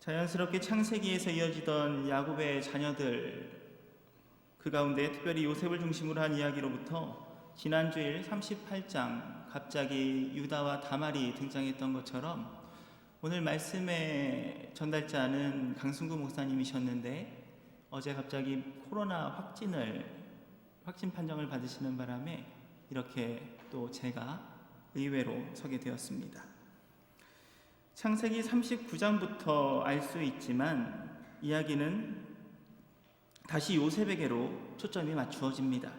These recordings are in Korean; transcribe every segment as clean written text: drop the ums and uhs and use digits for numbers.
자연스럽게 창세기에서 이어지던 야곱의 자녀들, 그 가운데 특별히 요셉을 중심으로 한 이야기로부터 지난주일 38장 갑자기 유다와 다말이 등장했던 것처럼 오늘 말씀의 전달자는 강승구 목사님이셨는데 어제 갑자기 코로나 확진 판정을 받으시는 바람에 이렇게 또 제가 의외로 서게 되었습니다. 창세기 39장부터 알 수 있지만 이야기는 다시 요셉에게로 초점이 맞추어집니다.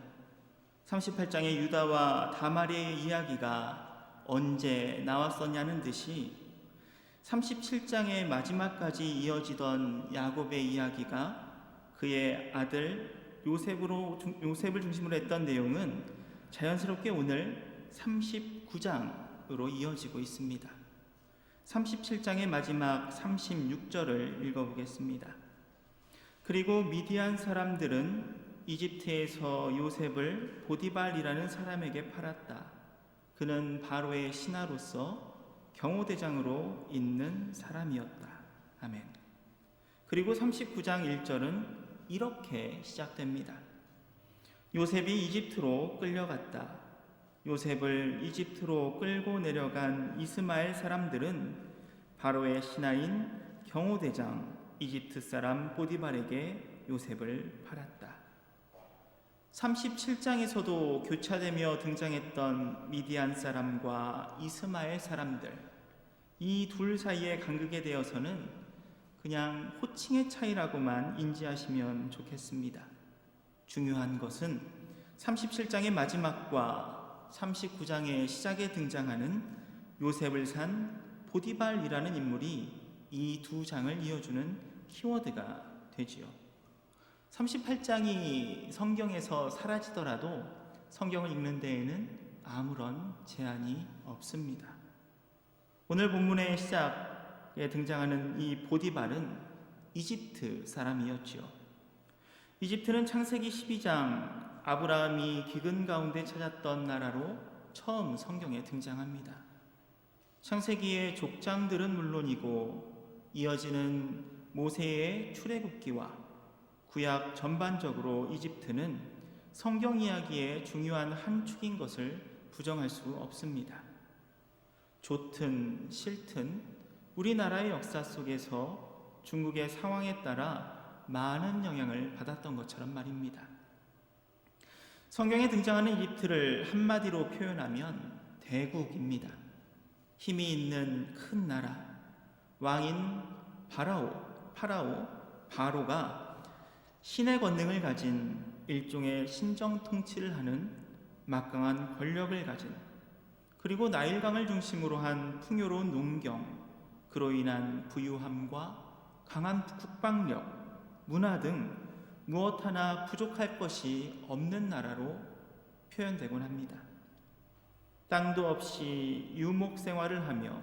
38장의 유다와 다말의 이야기가 언제 나왔었냐는 듯이 37장의 마지막까지 이어지던 야곱의 이야기가 그의 아들 요셉을 중심으로 했던 내용은 자연스럽게 오늘 39장으로 이어지고 있습니다. 37장의 마지막 36절을 읽어보겠습니다. 그리고 미디안 사람들은 이집트에서 요셉을 보디발이라는 사람에게 팔았다. 그는 바로의 신하로서 경호대장으로 있는 사람이었다. 아멘. 그리고 39장 1절은 이렇게 시작됩니다. 요셉이 이집트로 끌려갔다. 요셉을 이집트로 끌고 내려간 이스마엘 사람들은 바로의 신하인 경호대장 이집트 사람 보디발에게 요셉을 팔았다. 37장에서도 교차되며 등장했던 미디안 사람과 이스마엘 사람들, 이 둘 사이의 간극에 대해서는 그냥 호칭의 차이라고만 인지하시면 좋겠습니다. 중요한 것은 37장의 마지막과 39장의 시작에 등장하는 요셉을 산 보디발이라는 인물이 이 두 장을 이어주는 키워드가 되지요. 38장이 성경에서 사라지더라도 성경을 읽는 데에는 아무런 제한이 없습니다. 오늘 본문의 시작에 등장하는 이 보디발은 이집트 사람이었지요. 이집트는 창세기 12장 아브라함이 기근 가운데 찾았던 나라로 처음 성경에 등장합니다. 창세기의 족장들은 물론이고 이어지는 모세의 출애굽기와 구약 전반적으로 이집트는 성경 이야기의 중요한 한 축인 것을 부정할 수 없습니다. 좋든 싫든 우리나라의 역사 속에서 중국의 상황에 따라 많은 영향을 받았던 것처럼 말입니다. 성경에 등장하는 이집트를 한마디로 표현하면 대국입니다. 힘이 있는 큰 나라, 왕인 바로가 신의 권능을 가진 일종의 신정 통치를 하는 막강한 권력을 가진, 그리고 나일강을 중심으로 한 풍요로운 농경, 그로 인한 부유함과 강한 국방력, 문화 등 무엇 하나 부족할 것이 없는 나라로 표현되곤 합니다. 땅도 없이 유목 생활을 하며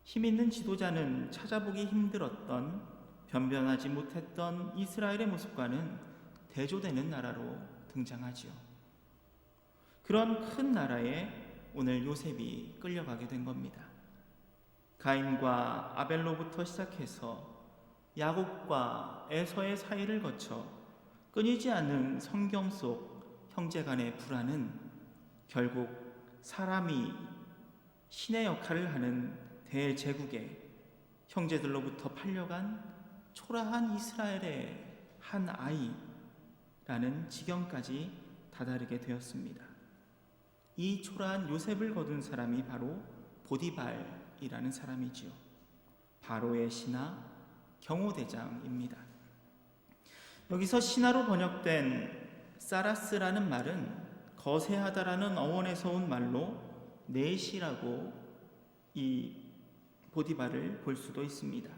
힘있는 지도자는 찾아보기 힘들었던, 변변하지 못했던 이스라엘의 모습과는 대조되는 나라로 등장하지요. 그런 큰 나라에 오늘 요셉이 끌려가게 된 겁니다. 가인과 아벨로부터 시작해서 야곱과 에서의 사이를 거쳐 끊이지 않는 성경 속 형제 간의 불화는 결국 사람이 신의 역할을 하는 대제국의 형제들로부터 팔려간 초라한 이스라엘의 한 아이라는 지경까지 다다르게 되었습니다. 이 초라한 요셉을 거둔 사람이 바로 보디발이라는 사람이지요. 바로의 신하 경호대장입니다. 여기서 신하로 번역된 사라스라는 말은 거세하다라는 어원에서 온 말로 내시라고 이 보디발을 볼 수도 있습니다.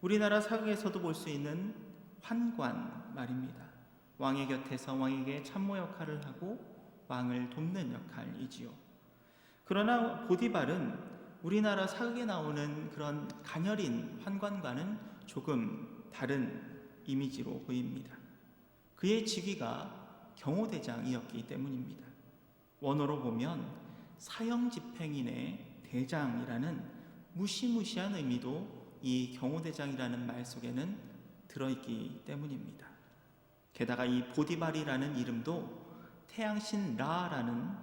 우리나라 사극에서도 볼 수 있는 환관 말입니다. 왕의 곁에서 왕에게 참모 역할을 하고 왕을 돕는 역할이지요. 그러나 보디발은 우리나라 사극에 나오는 그런 가녀린 환관과는 조금 다른 이미지로 보입니다. 그의 직위가 경호대장이었기 때문입니다. 원어로 보면 사형집행인의 대장이라는 무시무시한 의미도 이 경호대장이라는 말 속에는 들어있기 때문입니다. 게다가 이 보디발이라는 이름도 태양신 라라는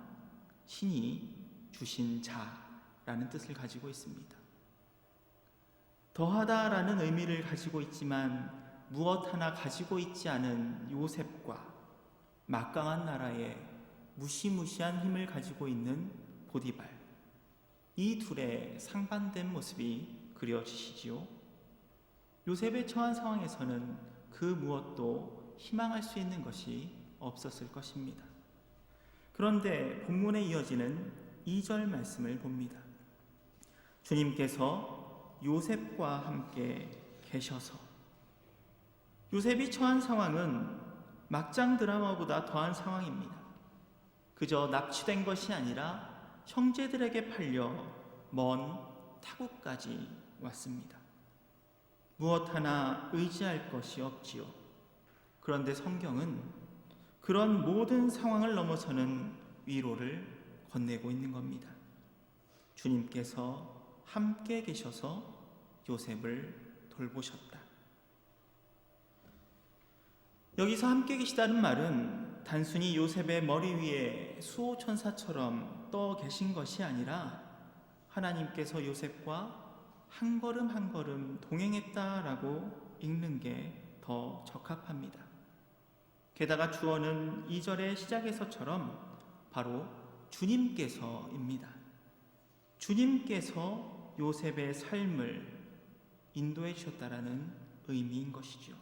신이 주신 자라는 뜻을 가지고 있습니다. 더하다라는 의미를 가지고 있지만 무엇 하나 가지고 있지 않은 요셉과 막강한 나라에 무시무시한 힘을 가지고 있는 보디발, 이 둘의 상반된 모습이 그려지시지요. 요셉의 처한 상황에서는 그 무엇도 희망할 수 있는 것이 없었을 것입니다. 그런데 본문에 이어지는 2절 말씀을 봅니다. 주님께서 요셉과 함께 계셔서. 요셉이 처한 상황은 막장 드라마보다 더한 상황입니다. 그저 납치된 것이 아니라 형제들에게 팔려 먼 타국까지 왔습니다. 무엇 하나 의지할 것이 없지요. 그런데 성경은 그런 모든 상황을 넘어서는 위로를 건네고 있는 겁니다. 주님께서 함께 계셔서 요셉을 돌보셨다. 여기서 함께 계시다는 말은 단순히 요셉의 머리 위에 수호천사처럼 떠 계신 것이 아니라 하나님께서 요셉과 한 걸음 한 걸음 동행했다라고 읽는 게 더 적합합니다. 게다가 주어는 2절의 시작에서처럼 바로 주님께서입니다. 주님께서 요셉의 삶을 인도해 주셨다라는 의미인 것이죠.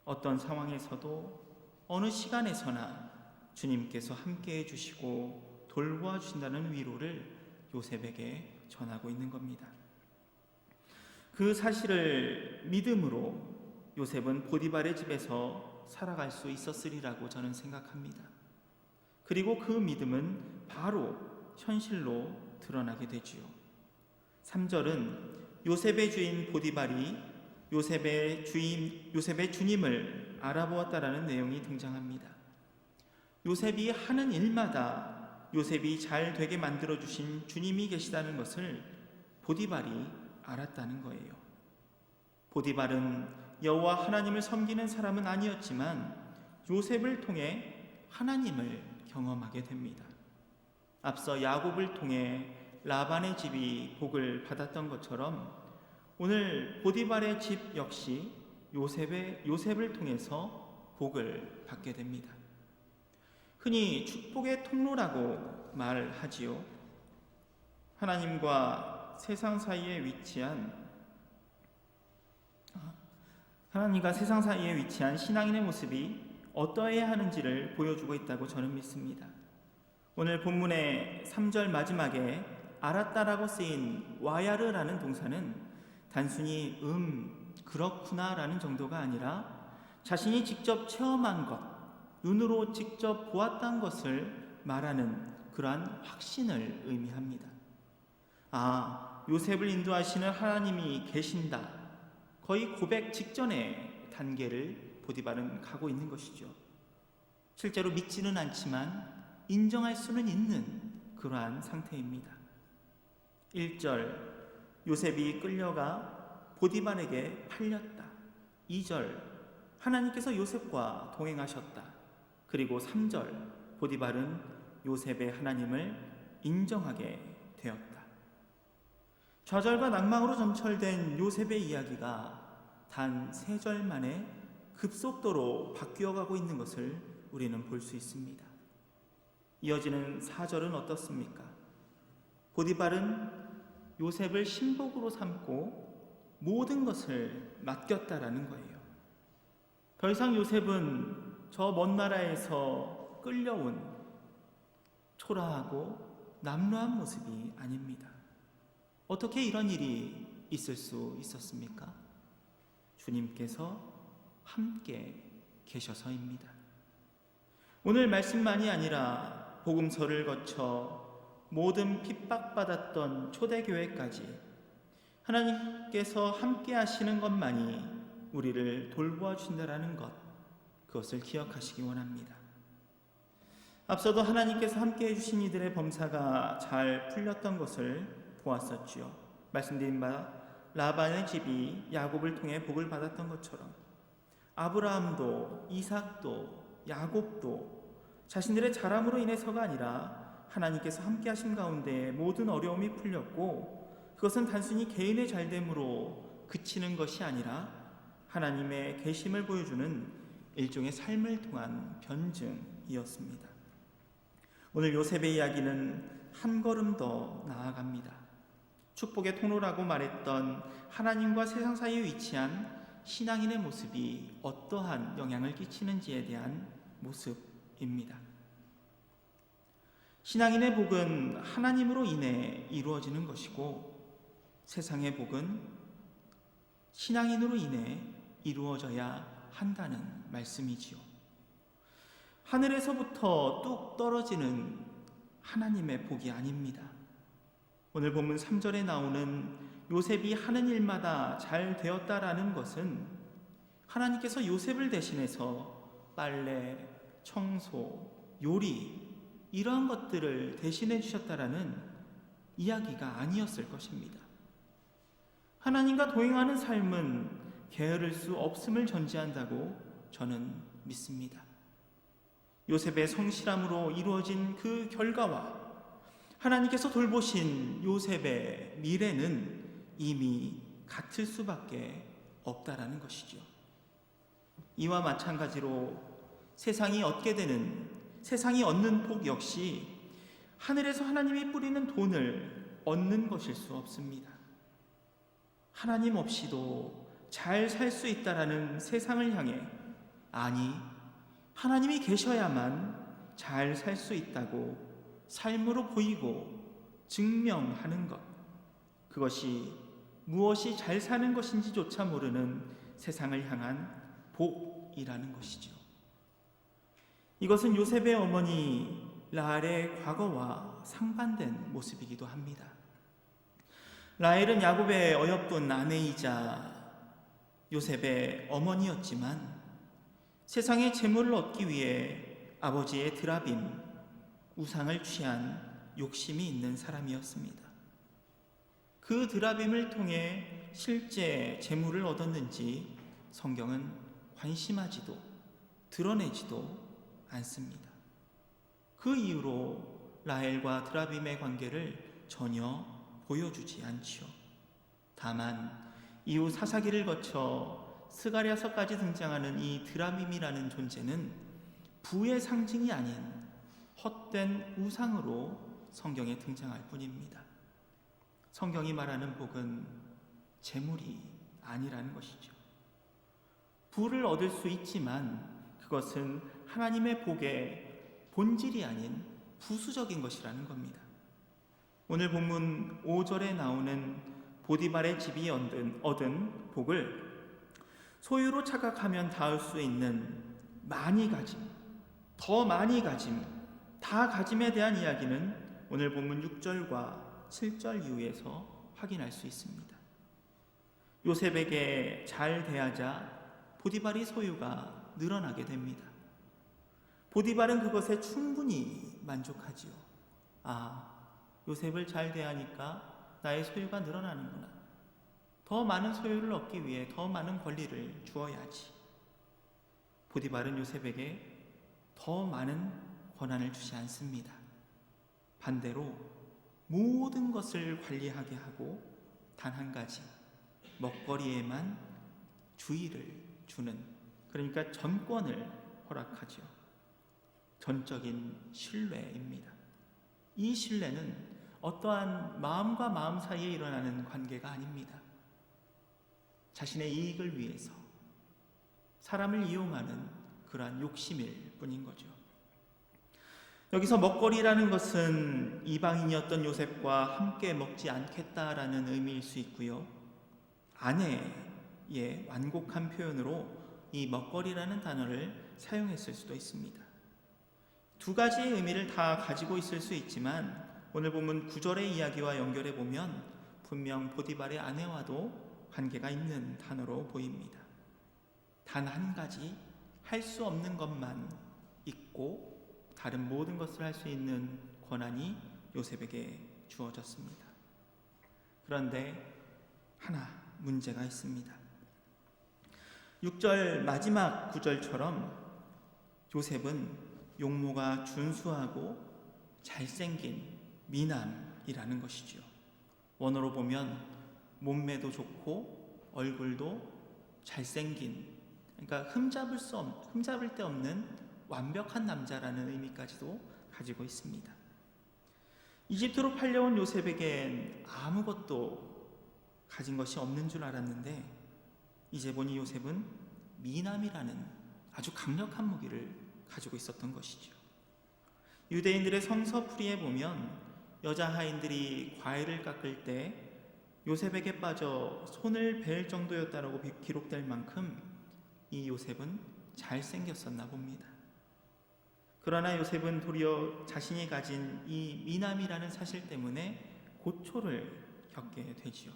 어떤 상황에서도 어느 시간에서나 주님께서 함께해 주시고 돌보아 주신다는 위로를 요셉에게 전하고 있는 겁니다. 그 사실을 믿음으로 요셉은 보디발의 집에서 살아갈 수 있었으리라고 저는 생각합니다. 그리고 그 믿음은 바로 현실로 드러나게 되지요. 3절은 요셉의 주인 보디발이 요셉의 주님을 알아보았다라는 내용이 등장합니다. 요셉이 하는 일마다 요셉이 잘 되게 만들어주신 주님이 계시다는 것을 보디발이 알았다는 거예요. 보디발은 여호와 하나님을 섬기는 사람은 아니었지만 요셉을 통해 하나님을 경험하게 됩니다. 앞서 야곱을 통해 라반의 집이 복을 받았던 것처럼 오늘 보디발의 집 역시 요셉을 통해서 복을 받게 됩니다. 흔히 축복의 통로라고 말하지요. 하나님과 세상 사이에 위치한 신앙인의 모습이 어떠해야 하는지를 보여주고 있다고 저는 믿습니다. 오늘 본문의 3절 마지막에 알았다라고 쓰인 와야르라는 동사는 단순히 그렇구나라는 정도가 아니라 자신이 직접 체험한 것, 눈으로 직접 보았던 것을 말하는 그러한 확신을 의미합니다. 요셉을 인도하시는 하나님이 계신다. 거의 고백 직전의 단계를 보디발은 가고 있는 것이죠. 실제로 믿지는 않지만 인정할 수는 있는 그러한 상태입니다. 1절, 요셉이 끌려가 보디발에게 팔렸다. 2절, 하나님께서 요셉과 동행하셨다. 그리고 3절, 보디발은 요셉의 하나님을 인정하게 되었다. 좌절과 낭망으로 점철된 요셉의 이야기가 단 3절 만에 급속도로 바뀌어가고 있는 것을 우리는 볼 수 있습니다. 이어지는 4절은 어떻습니까? 보디발은 요셉을 신복으로 삼고 모든 것을 맡겼다라는 거예요. 더 이상 요셉은 저 먼 나라에서 끌려온 초라하고 남루한 모습이 아닙니다. 어떻게 이런 일이 있을 수 있었습니까? 주님께서 함께 계셔서입니다. 오늘 말씀만이 아니라 복음서를 거쳐 모든 핍박받았던 초대교회까지 하나님께서 함께 하시는 것만이 우리를 돌보아 주신다라는 것, 그것을 기억하시기 원합니다. 앞서도 하나님께서 함께 해주신 이들의 범사가 잘 풀렸던 것을 보았었지요. 말씀드린 바 라반의 집이 야곱을 통해 복을 받았던 것처럼 아브라함도 이삭도 야곱도 자신들의 자람으로 인해서가 아니라 하나님께서 함께 하신 가운데 모든 어려움이 풀렸고, 그것은 단순히 개인의 잘됨으로 그치는 것이 아니라 하나님의 계심을 보여주는 일종의 삶을 통한 변증이었습니다. 오늘 요셉의 이야기는 한 걸음 더 나아갑니다. 축복의 통로라고 말했던 하나님과 세상 사이에 위치한 신앙인의 모습이 어떠한 영향을 끼치는지에 대한 모습입니다. 신앙인의 복은 하나님으로 인해 이루어지는 것이고, 세상의 복은 신앙인으로 인해 이루어져야 한다는 말씀이지요. 하늘에서부터 뚝 떨어지는 하나님의 복이 아닙니다. 오늘 본문 3절에 나오는 요셉이 하는 일마다 잘 되었다라는 것은 하나님께서 요셉을 대신해서 빨래, 청소, 요리 이러한 것들을 대신해 주셨다라는 이야기가 아니었을 것입니다. 하나님과 동행하는 삶은 게으를 수 없음을 전제한다고 저는 믿습니다. 요셉의 성실함으로 이루어진 그 결과와 하나님께서 돌보신 요셉의 미래는 이미 같을 수밖에 없다라는 것이죠. 이와 마찬가지로 세상이 얻는 복 역시 하늘에서 하나님이 뿌리는 돈을 얻는 것일 수 없습니다. 하나님 없이도 잘 살 수 있다라는 세상을 향해, 아니 하나님이 계셔야만 잘 살 수 있다고 삶으로 보이고 증명하는 것, 그것이 무엇이 잘 사는 것인지조차 모르는 세상을 향한 복이라는 것이죠. 이것은 요셉의 어머니 라헬의 과거와 상반된 모습이기도 합니다. 라헬은 야곱의 어여쁜 아내이자 요셉의 어머니였지만 세상의 재물을 얻기 위해 아버지의 드라빔, 우상을 취한 욕심이 있는 사람이었습니다. 그 드라빔을 통해 실제 재물을 얻었는지 성경은 관심하지도 드러내지도 않습니다. 그 이후로 라헬과 드라빔의 관계를 전혀 보여주지 않지요. 다만 이후 사사기를 거쳐 스가랴서까지 등장하는 이 드라빔이라는 존재는 부의 상징이 아닌 헛된 우상으로 성경에 등장할 뿐입니다. 성경이 말하는 복은 재물이 아니라는 것이죠. 부를 얻을 수 있지만 그것은 하나님의 복의 본질이 아닌 부수적인 것이라는 겁니다. 오늘 본문 5절에 나오는 보디발의 집이 얻은 복을 소유로 착각하면 닿을 수 있는 많이 가짐, 더 많이 가짐, 다 가짐에 대한 이야기는 오늘 본문 6절과 7절 이후에서 확인할 수 있습니다. 요셉에게 잘 대하자 보디발의 소유가 늘어나게 됩니다. 보디발은 그것에 충분히 만족하지요. 요셉을 잘 대하니까 나의 소유가 늘어나는구나. 더 많은 소유를 얻기 위해 더 많은 권리를 주어야지. 보디발은 요셉에게 더 많은 권한을 주지 않습니다. 반대로 모든 것을 관리하게 하고 단 한 가지, 먹거리에만 주의를 주는, 그러니까 전권을 허락하죠. 전적인 신뢰입니다. 이 신뢰는 어떠한 마음과 마음 사이에 일어나는 관계가 아닙니다. 자신의 이익을 위해서 사람을 이용하는 그러한 욕심일 뿐인 거죠. 여기서 먹거리라는 것은 이방인이었던 요셉과 함께 먹지 않겠다라는 의미일 수 있고요. 아내의 완곡한 표현으로 이 먹거리라는 단어를 사용했을 수도 있습니다. 두 가지의 의미를 다 가지고 있을 수 있지만 오늘 본문 9절의 이야기와 연결해 보면 분명 보디발의 아내와도 관계가 있는 단어로 보입니다. 단 한 가지 할 수 없는 것만 있고 다른 모든 것을 할 수 있는 권한이 요셉에게 주어졌습니다. 그런데 하나, 문제가 있습니다. 6절 마지막 구절처럼 요셉은 용모가 준수하고 잘생긴 미남이라는 것이지요. 원어로 보면 몸매도 좋고 얼굴도 잘생긴, 그러니까 흠잡을 데 없는 완벽한 남자라는 의미까지도 가지고 있습니다. 이집트로 팔려온 요셉에겐 아무것도 가진 것이 없는 줄 알았는데 이제 보니 요셉은 미남이라는 아주 강력한 무기를 가지고 있었던 것이죠. 유대인들의 성서풀이에 보면 여자 하인들이 과일을 깎을 때 요셉에게 빠져 손을 벨 정도였다라고 기록될 만큼 이 요셉은 잘생겼었나 봅니다. 그러나 요셉은 도리어 자신이 가진 이 미남이라는 사실 때문에 고초를 겪게 되지요.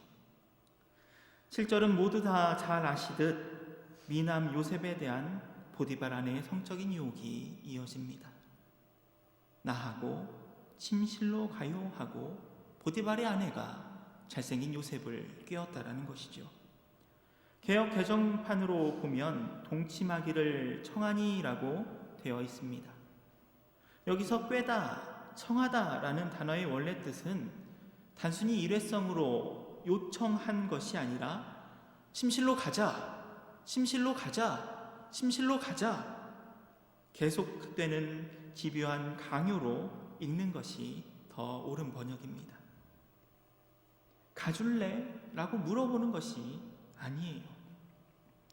7절은 모두 다 잘 아시듯 미남 요셉에 대한 보디발 아내의 성적인 유혹이 이어집니다. 나하고 침실로 가요 하고 보디발의 아내가 잘생긴 요셉을 꿰었다라는 것이죠. 개역 개정판으로 보면 동침하기를 청하니라고 되어 있습니다. 여기서 꿰다, 청하다라는 단어의 원래 뜻은 단순히 일회성으로 요청한 것이 아니라 침실로 가자, 침실로 가자, 침실로 가자 계속되는 집요한 강요로 읽는 것이 더 옳은 번역입니다. 가줄래? 라고 물어보는 것이 아니에요.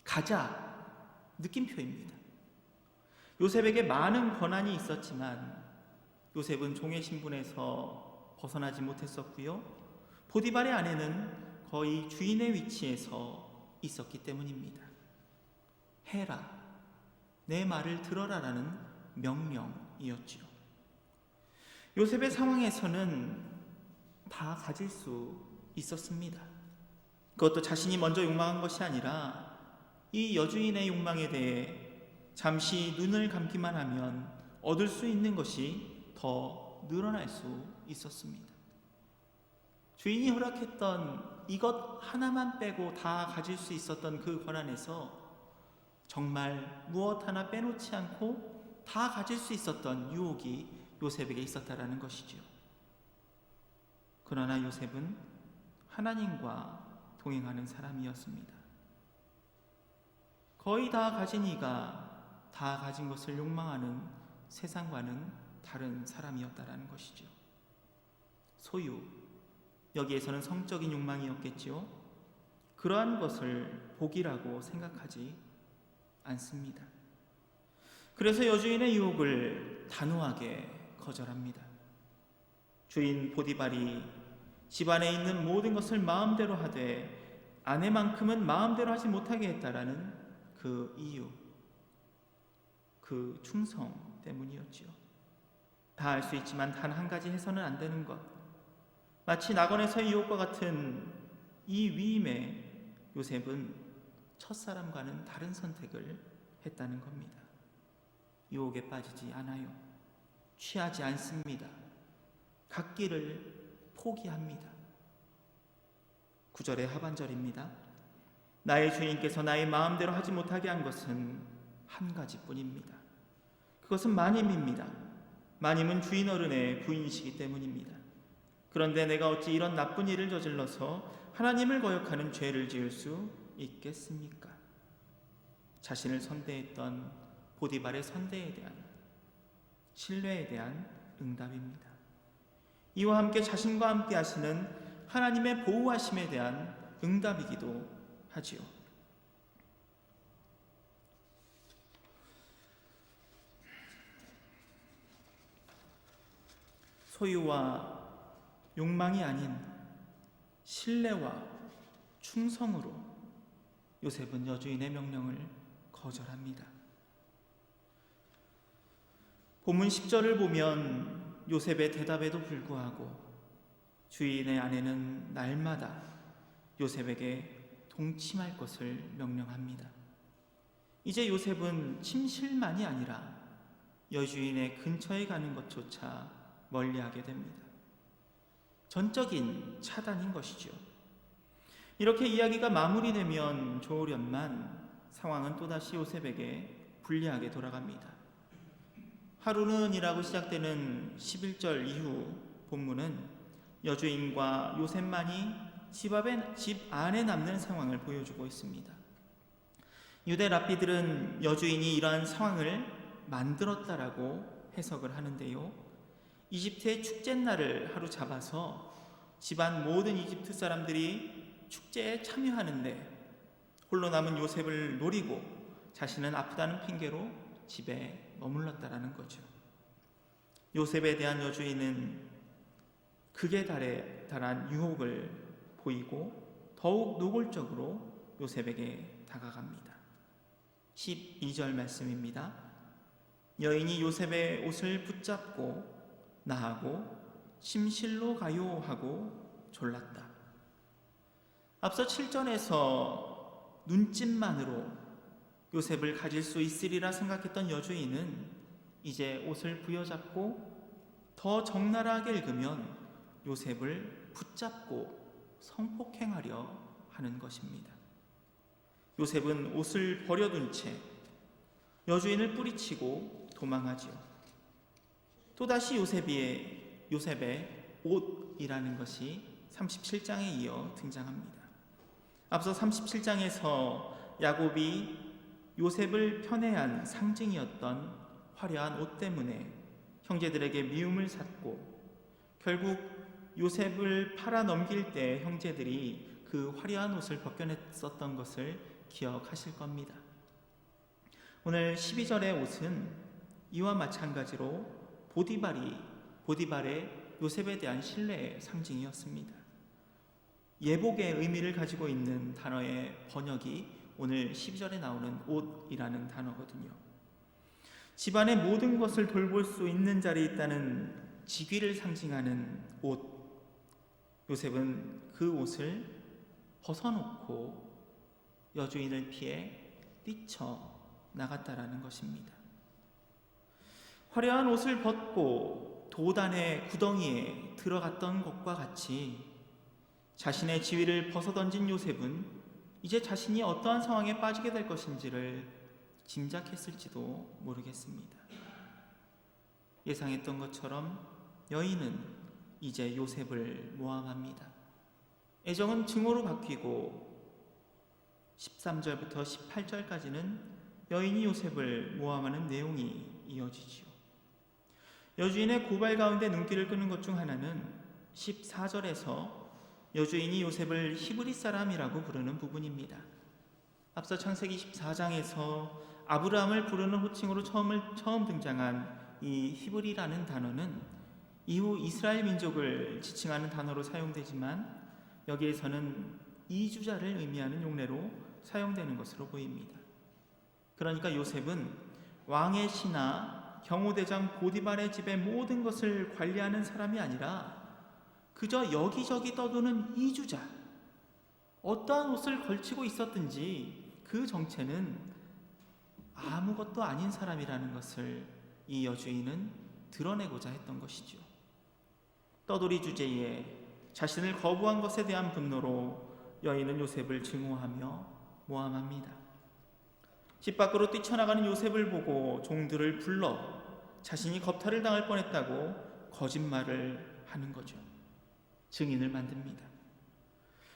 가자, 느낌표입니다. 요셉에게 많은 권한이 있었지만 요셉은 종의 신분에서 벗어나지 못했었고요. 보디발의 아내는 거의 주인의 위치에서 있었기 때문입니다. 해라, 내 말을 들어라라는 명령이었지요. 요셉의 상황에서는 다 가질 수 있었습니다. 그것도 자신이 먼저 욕망한 것이 아니라 이 여주인의 욕망에 대해 잠시 눈을 감기만 하면 얻을 수 있는 것이 더 늘어날 수 있었습니다. 주인이 허락했던 이것 하나만 빼고 다 가질 수 있었던 그 권한에서 정말 무엇 하나 빼놓지 않고 다 가질 수 있었던 유혹이 요셉에게 있었다라는 것이지요. 그러나 요셉은 하나님과 동행하는 사람이었습니다. 거의 다 가진 이가 다 가진 것을 욕망하는 세상과는 다른 사람이었다라는 것이죠. 소유, 여기에서는 성적인 욕망이었겠지요. 그러한 것을 복이라고 생각하지 않습니다. 그래서 여주인의 유혹을 단호하게 거절합니다. 주인 보디발이 집안에 있는 모든 것을 마음대로 하되 아내만큼은 마음대로 하지 못하게 했다라는 그 이유, 그 충성 때문이었지요. 다 알 수 있지만 단 한 가지 해서는 안 되는 것, 마치 낙원에서의 유혹과 같은 이 위임에 요셉은 첫사람과는 다른 선택을 했다는 겁니다. 유혹에 빠지지 않아요. 취하지 않습니다. 갖기를 포기합니다. 9절의 하반절입니다. 나의 주인께서 나의 마음대로 하지 못하게 한 것은 한 가지뿐입니다. 그것은 마님입니다. 마님은 주인 어른의 부인이시기 때문입니다. 그런데 내가 어찌 이런 나쁜 일을 저질러서 하나님을 거역하는 죄를 지을 수 있겠습니까? 자신을 선대했던 보디발의 선대에 대한 신뢰에 대한 응답입니다. 이와 함께 자신과 함께 하시는 하나님의 보호하심에 대한 응답이기도 하지요. 소유와 욕망이 아닌 신뢰와 충성으로 요셉은 여주인의 명령을 거절합니다. 본문 10절을 보면 요셉의 대답에도 불구하고 주인의 아내는 날마다 요셉에게 동침할 것을 명령합니다. 이제 요셉은 침실만이 아니라 여주인의 근처에 가는 것조차 멀리하게 됩니다. 전적인 차단인 것이죠. 이렇게 이야기가 마무리되면 좋으련만 상황은 또다시 요셉에게 불리하게 돌아갑니다. 하루는 이라고 시작되는 11절 이후 본문은 여주인과 요셉만이 집 안에 남는 상황을 보여주고 있습니다. 유대 랍비들은 여주인이 이러한 상황을 만들었다라고 해석을 하는데요. 이집트의 축제날을 하루 잡아서 집안 모든 이집트 사람들이 축제에 참여하는데 홀로 남은 요셉을 노리고 자신은 아프다는 핑계로 집에 머물렀다라는 거죠. 요셉에 대한 여주인은 극에 달한 유혹을 보이고 더욱 노골적으로 요셉에게 다가갑니다. 12절 말씀입니다. 여인이 요셉의 옷을 붙잡고 나하고 침실로 가요 하고 졸랐다. 앞서 7절에서 눈짓만으로 요셉을 가질 수 있으리라 생각했던 여주인은 이제 옷을 부여잡고 더 적나라하게 읽으면 요셉을 붙잡고 성폭행하려 하는 것입니다. 요셉은 옷을 버려둔 채 여주인을 뿌리치고 도망하지요. 또다시 요셉의 옷이라는 것이 37장에 이어 등장합니다. 앞서 37장에서 야곱이 요셉을 편애한 상징이었던 화려한 옷 때문에 형제들에게 미움을 샀고 결국 요셉을 팔아 넘길 때 형제들이 그 화려한 옷을 벗겨냈었던 것을 기억하실 겁니다. 오늘 12절의 옷은 이와 마찬가지로 보디발의 요셉에 대한 신뢰의 상징이었습니다. 예복의 의미를 가지고 있는 단어의 번역이 오늘 12절에 나오는 옷이라는 단어거든요. 집안의 모든 것을 돌볼 수 있는 자리에 있다는 직위를 상징하는 옷. 요셉은 그 옷을 벗어놓고 여주인을 피해 뛰쳐 나갔다라는 것입니다. 화려한 옷을 벗고 도단의 구덩이에 들어갔던 것과 같이 자신의 지위를 벗어던진 요셉은 이제 자신이 어떠한 상황에 빠지게 될 것인지를 짐작했을지도 모르겠습니다. 예상했던 것처럼 여인은 이제 요셉을 모함합니다. 애정은 증오로 바뀌고 13절부터 18절까지는 여인이 요셉을 모함하는 내용이 이어지지요. 여주인의 고발 가운데 눈길을 끄는 것 중 하나는 14절에서 여주인이 요셉을 히브리 사람이라고 부르는 부분입니다. 앞서 창세기 14장에서 아브라함을 부르는 호칭으로 처음 등장한 이 히브리라는 단어는 이후 이스라엘 민족을 지칭하는 단어로 사용되지만 여기에서는 이주자를 의미하는 용례로 사용되는 것으로 보입니다. 그러니까 요셉은 왕의 신하 경호대장 보디발의 집의 모든 것을 관리하는 사람이 아니라 그저 여기저기 떠도는 이주자, 어떠한 옷을 걸치고 있었든지 그 정체는 아무것도 아닌 사람이라는 것을 이 여주인은 드러내고자 했던 것이죠. 떠돌이 주제에 자신을 거부한 것에 대한 분노로 여인은 요셉을 증오하며 모함합니다. 집 밖으로 뛰쳐나가는 요셉을 보고 종들을 불러 자신이 겁탈을 당할 뻔했다고 거짓말을 하는 거죠. 증인을 만듭니다.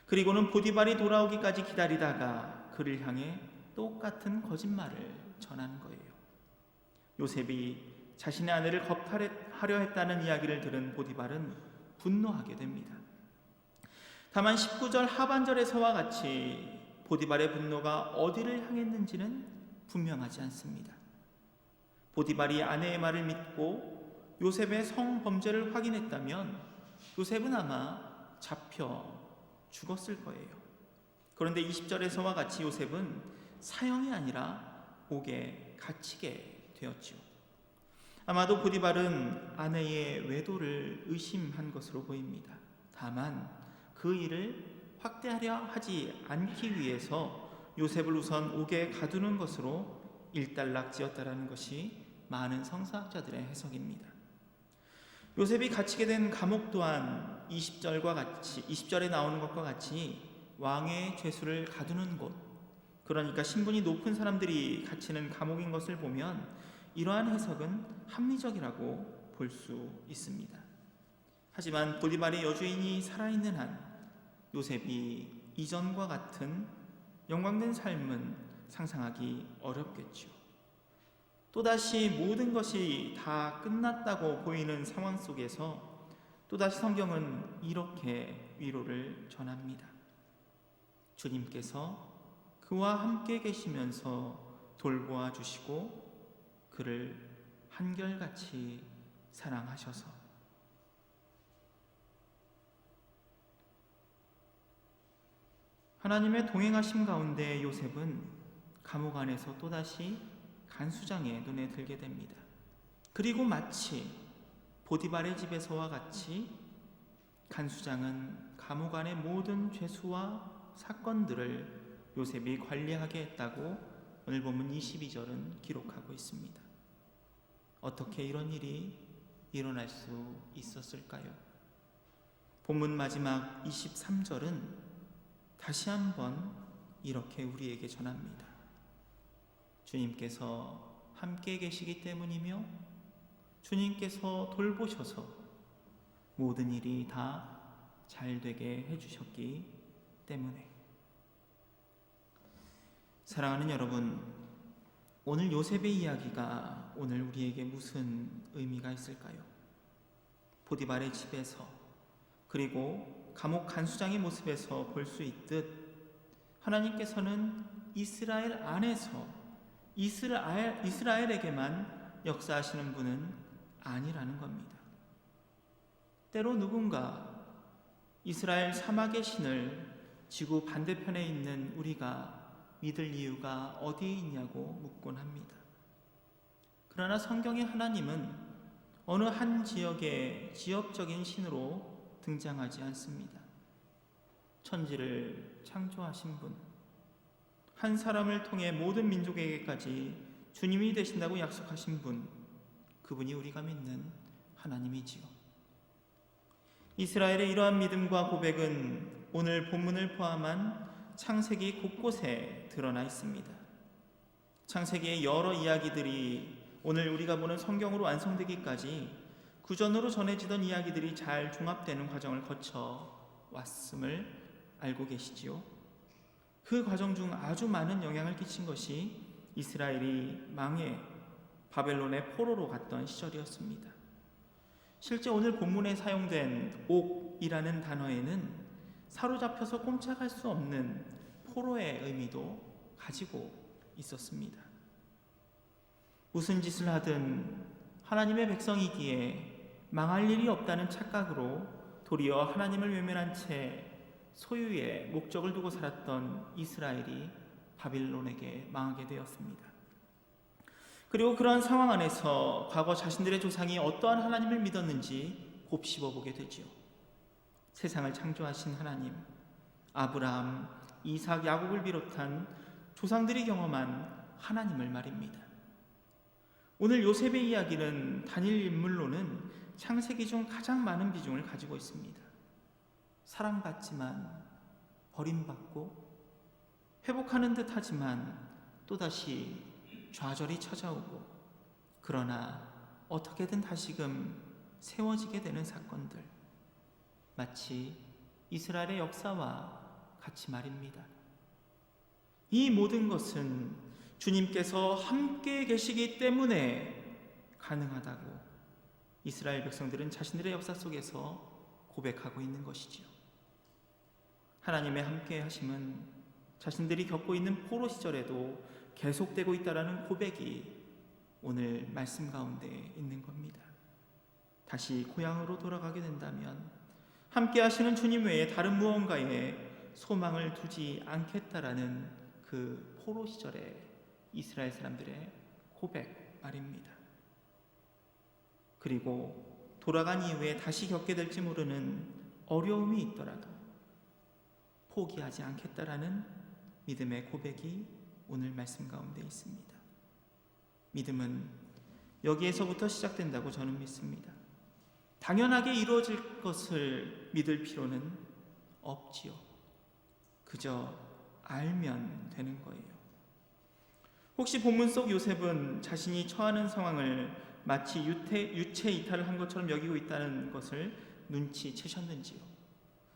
그리고는 보디발이 돌아오기까지 기다리다가 그를 향해 똑같은 거짓말을 전하는 거예요. 요셉이 자신의 아내를 겁탈하려 했다는 이야기를 들은 보디발은 분노하게 됩니다. 다만 19절 하반절에서와 같이 보디발의 분노가 어디를 향했는지는 분명하지 않습니다. 보디발이 아내의 말을 믿고 요셉의 성범죄를 확인했다면 요셉은 아마 잡혀 죽었을 거예요. 그런데 20절에서와 같이 요셉은 사형이 아니라 옥에 갇히게 되었지요. 아마도 보디발은 아내의 외도를 의심한 것으로 보입니다. 다만 그 일을 확대하려 하지 않기 위해서 요셉을 우선 옥에 가두는 것으로 일단락지었다라는 것이 많은 성서학자들의 해석입니다. 요셉이 갇히게 된 감옥 또한 20절에 나오는 것과 같이 왕의 죄수를 가두는 곳, 그러니까 신분이 높은 사람들이 갇히는 감옥인 것을 보면 이러한 해석은 합리적이라고 볼 수 있습니다. 하지만 보디발의 여주인이 살아있는 한 요셉이 이전과 같은 영광된 삶은 상상하기 어렵겠죠. 또다시 모든 것이 다 끝났다고 보이는 상황 속에서 또다시 성경은 이렇게 위로를 전합니다. 주님께서 그와 함께 계시면서 돌보아 주시고 그를 한결같이 사랑하셔서. 하나님의 동행하심 가운데 요셉은 감옥 안에서 또다시 간수장의 눈에 들게 됩니다. 그리고 마치 보디발의 집에서와 같이 간수장은 감옥 안의 모든 죄수와 사건들을 요셉이 관리하게 했다고 오늘 본문 22절은 기록하고 있습니다. 어떻게 이런 일이 일어날 수 있었을까요? 본문 마지막 23절은 다시 한번 이렇게 우리에게 전합니다. 주님께서 함께 계시기 때문이며 주님께서 돌보셔서 모든 일이 다 잘 되게 해주셨기 때문에. 사랑하는 여러분, 오늘 요셉의 이야기가 오늘 우리에게 무슨 의미가 있을까요? 보디발의 집에서 그리고 감옥 간수장의 모습에서 볼 수 있듯 하나님께서는 이스라엘 안에서 이스라엘에게만 역사하시는 분은 아니라는 겁니다. 때로 누군가 이스라엘 사막의 신을 지구 반대편에 있는 우리가 믿을 이유가 어디에 있냐고 묻곤 합니다. 그러나 성경의 하나님은 어느 한 지역의 지역적인 신으로 등장하지 않습니다. 천지를 창조하신 분, 한 사람을 통해 모든 민족에게까지 주님이 되신다고 약속하신 분, 그분이 우리가 믿는 하나님이지요. 이스라엘의 이러한 믿음과 고백은 오늘 본문을 포함한 창세기 곳곳에 드러나 있습니다. 창세기의 여러 이야기들이 오늘 우리가 보는 성경으로 완성되기까지 구전으로 전해지던 이야기들이 잘 종합되는 과정을 거쳐 왔음을 알고 계시지요. 그 과정 중 아주 많은 영향을 끼친 것이 이스라엘이 망해 바벨론의 포로로 갔던 시절이었습니다. 실제 오늘 본문에 사용된 옥이라는 단어에는 사로잡혀서 꼼짝할 수 없는 포로의 의미도 가지고 있었습니다. 무슨 짓을 하든 하나님의 백성이기에 망할 일이 없다는 착각으로 도리어 하나님을 외면한 채 소유의 목적을 두고 살았던 이스라엘이 바빌론에게 망하게 되었습니다. 그리고 그러한 상황 안에서 과거 자신들의 조상이 어떠한 하나님을 믿었는지 곱씹어 보게 되지요. 세상을 창조하신 하나님, 아브라함, 이삭, 야곱을 비롯한 조상들이 경험한 하나님을 말입니다. 오늘 요셉의 이야기는 단일 인물로는 창세기 중 가장 많은 비중을 가지고 있습니다. 사랑받지만 버림받고 회복하는 듯 하지만 또다시 좌절이 찾아오고 그러나 어떻게든 다시금 세워지게 되는 사건들, 마치 이스라엘의 역사와 같이 말입니다. 이 모든 것은 주님께서 함께 계시기 때문에 가능하다고 이스라엘 백성들은 자신들의 역사 속에서 고백하고 있는 것이지요. 하나님의 함께 하심은 자신들이 겪고 있는 포로 시절에도 계속되고 있다라는 고백이 오늘 말씀 가운데 있는 겁니다. 다시 고향으로 돌아가게 된다면 함께 하시는 주님 외에 다른 무언가에 소망을 두지 않겠다라는 그 포로 시절의 이스라엘 사람들의 고백 말입니다. 그리고 돌아간 이후에 다시 겪게 될지 모르는 어려움이 있더라도 포기하지 않겠다라는 믿음의 고백이 오늘 말씀 가운데 있습니다. 믿음은 여기에서부터 시작된다고 저는 믿습니다. 당연하게 이루어질 것을 믿을 필요는 없지요. 그저 알면 되는 거예요. 혹시 본문 속 요셉은 자신이 처하는 상황을 마치 유체 이탈을 한 것처럼 여기고 있다는 것을 눈치채셨는지요?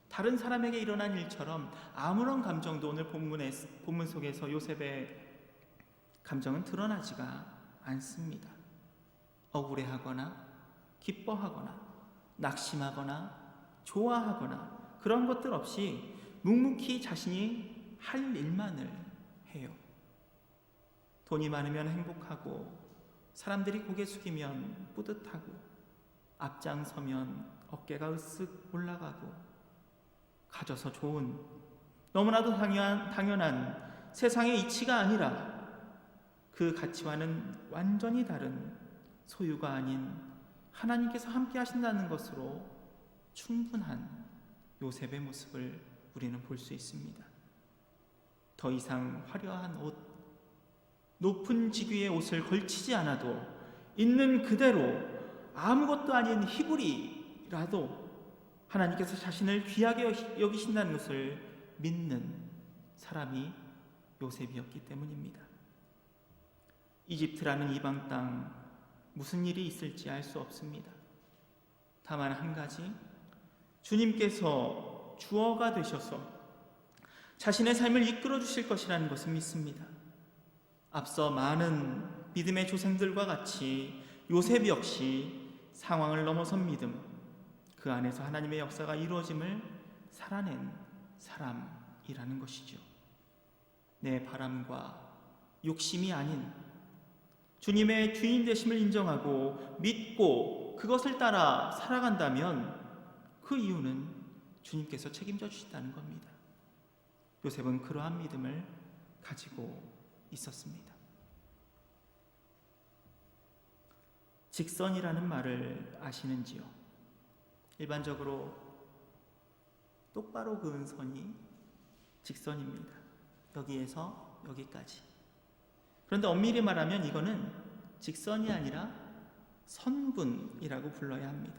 다른 사람에게 일어난 일처럼 아무런 감정도 오늘 본문 속에서 요셉의 감정은 드러나지가 않습니다. 억울해하거나 기뻐하거나 낙심하거나 좋아하거나 그런 것들 없이 묵묵히 자신이 할 일만을 해요. 돈이 많으면 행복하고 사람들이 고개 숙이면 뿌듯하고 앞장서면 어깨가 으쓱 올라가고 가져서 좋은 너무나도 당연한 세상의 이치가 아니라 그 가치와는 완전히 다른 소유가 아닌 하나님께서 함께 하신다는 것으로 충분한 요셉의 모습을 우리는 볼 수 있습니다. 더 이상 화려한 옷, 높은 직위의 옷을 걸치지 않아도 있는 그대로 아무것도 아닌 희부리라도 하나님께서 자신을 귀하게 여기신다는 것을 믿는 사람이 요셉이었기 때문입니다. 이집트라는 이방 땅 무슨 일이 있을지 알 수 없습니다. 다만 한 가지, 주님께서 주어가 되셔서 자신의 삶을 이끌어 주실 것이라는 것을 믿습니다. 앞서 많은 믿음의 조상들과 같이 요셉 역시 상황을 넘어선 믿음, 그 안에서 하나님의 역사가 이루어짐을 살아낸 사람이라는 것이죠. 내 바람과 욕심이 아닌 주님의 주인 되심을 인정하고 믿고 그것을 따라 살아간다면 그 이유는 주님께서 책임져 주신다는 겁니다. 요셉은 그러한 믿음을 가지고 있었습니다. 직선이라는 말을 아시는지요? 일반적으로 똑바로 그은 선이 직선입니다. 여기에서 여기까지. 그런데 엄밀히 말하면 이거는 직선이 아니라 선분이라고 불러야 합니다.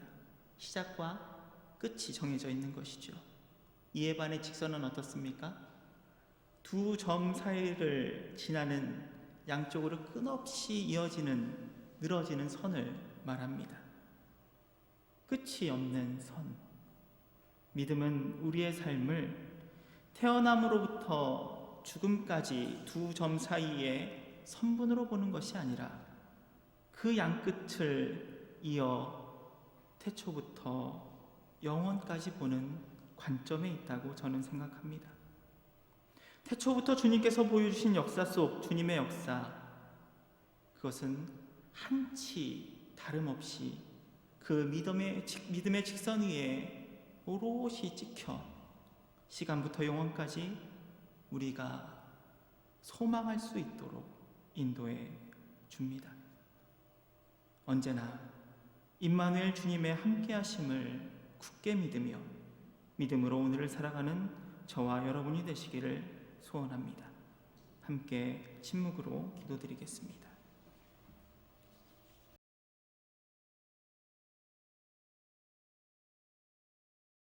시작과 끝이 정해져 있는 것이죠. 이에 반해 직선은 어떻습니까? 두 점 사이를 지나는 양쪽으로 끝없이 이어지는 늘어지는 선을 말합니다. 끝이 없는 선. 믿음은 우리의 삶을 태어남으로부터 죽음까지 두 점 사이에 선분으로 보는 것이 아니라 그 양끝을 이어 태초부터 영원까지 보는 관점에 있다고 저는 생각합니다. 태초부터 주님께서 보여주신 역사 속 주님의 역사, 그것은 한치 다름없이 그 믿음의 직선 위에 오롯이 찍혀 시간부터 영원까지 우리가 소망할 수 있도록 인도해 줍니다. 언제나 임마누엘 주님의 함께하심을 굳게 믿으며 믿음으로 오늘을 살아가는 저와 여러분이 되시기를 소원합니다. 함께 침묵으로 기도드리겠습니다.